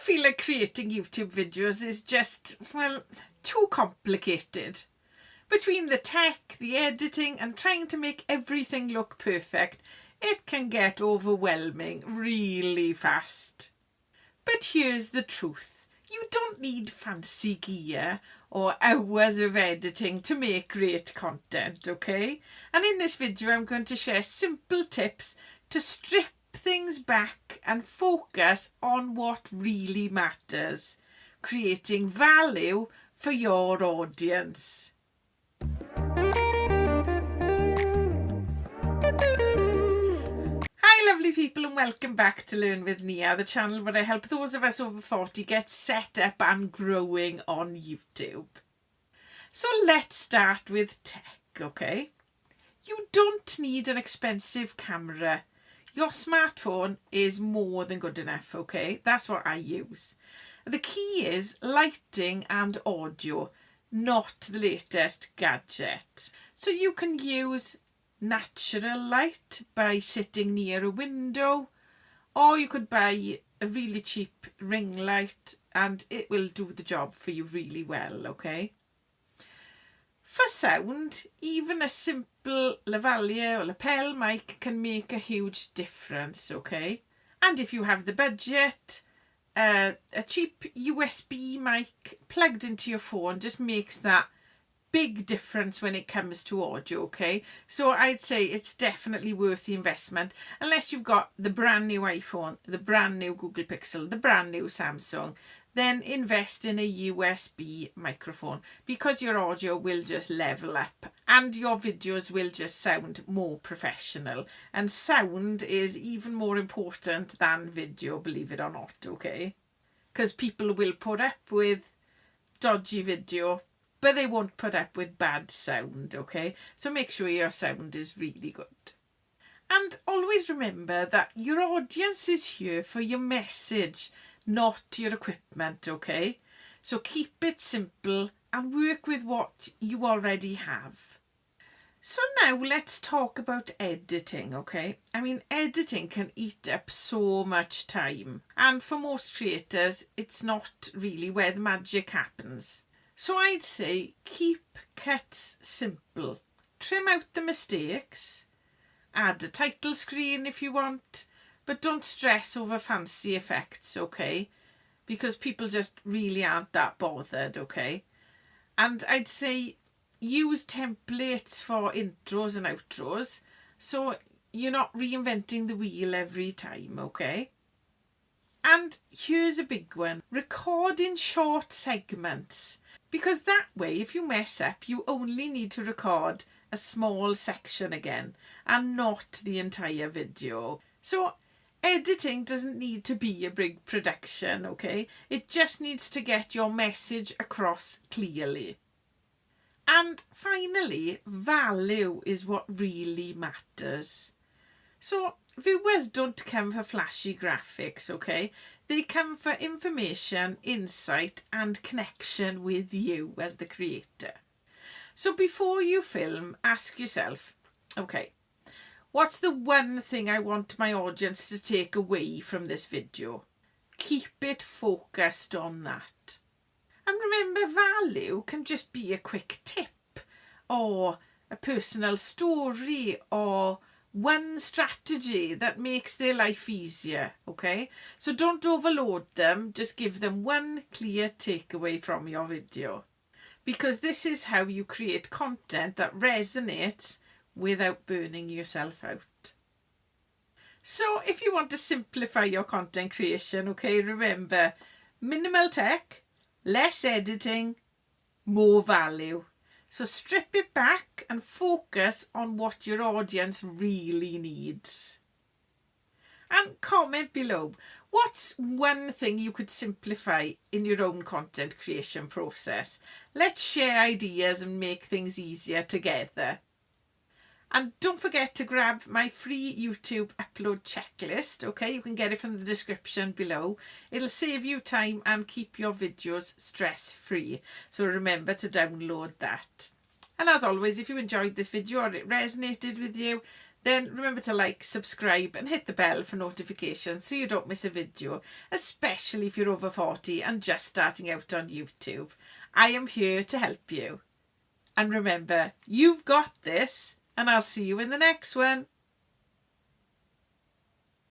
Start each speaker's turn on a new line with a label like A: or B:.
A: feel like creating YouTube videos is just, well, too complicated. Between the tech, the editing and trying to make everything look perfect, it can get overwhelming really fast. But here's the truth. You don't need fancy gear or hours of editing to make great content, okay? And in this video I'm going to share simple tips to strip things back and focus on what really matters, creating value for your audience. Hi lovely people, and welcome back to Learn with Nia, the channel where I help those of us over 40 get set up and growing on YouTube. So let's start with tech, okay? You don't need an expensive camera. Your smartphone is more than good enough, okay? That's what I use. The key is lighting and audio, not the latest gadget. So you can use natural light by sitting near a window, or you could buy a really cheap ring light and it will do the job for you really well, okay? For sound, even a simple lavalier or lapel mic can make a huge difference, okay? And if you have the budget, a cheap USB mic plugged into your phone just makes that big difference when it comes to audio, okay? So I'd say it's definitely worth the investment, unless you've got the brand new iPhone, the brand new Google Pixel, the brand new Samsung. Then invest in a USB microphone, because your audio will just level up and your videos will just sound more professional. And sound is even more important than video, believe it or not, okay? Because people will put up with dodgy video, but they won't put up with bad sound, okay? So make sure your sound is really good. And always remember that your audience is here for your message, not your equipment, okay? So keep it simple and work with what you already have. So now let's talk about editing, okay? I mean, editing can eat up so much time, and for most creators it's not really where the magic happens. So I'd say keep cuts simple, trim out the mistakes, add a title screen if you want, but don't stress over fancy effects, okay? Because people just really aren't that bothered, okay? And I'd say use templates for intros and outros, so you're not reinventing the wheel every time, okay? And here's a big one. Record in short segments, because that way if you mess up you only need to record a small section again and not the entire video. So editing doesn't need to be a big production, okay? It just needs to get your message across clearly. And finally, value is what really matters. So viewers don't come for flashy graphics, okay? They come for information, insight and connection with you as the creator. So before you film, ask yourself, okay, what's the one thing I want my audience to take away from this video? Keep it focused on that. And remember, value can just be a quick tip or a personal story or one strategy that makes their life easier, okay? So don't overload them, just give them one clear takeaway from your video. Because this is how you create content that resonates without burning yourself out. So if you want to simplify your content creation, okay, remember, minimal tech, less editing, more value. So strip it back and focus on what your audience really needs. And comment below, what's one thing you could simplify in your own content creation process? Let's share ideas and make things easier together. And don't forget to grab my free YouTube upload checklist, okay? You can get it from the description below. It'll save you time and keep your videos stress-free. So remember to download that. And as always, if you enjoyed this video or it resonated with you, then remember to like, subscribe and hit the bell for notifications so you don't miss a video, especially if you're over 40 and just starting out on YouTube. I am here to help you. And remember, you've got this, and I'll see you in the next one.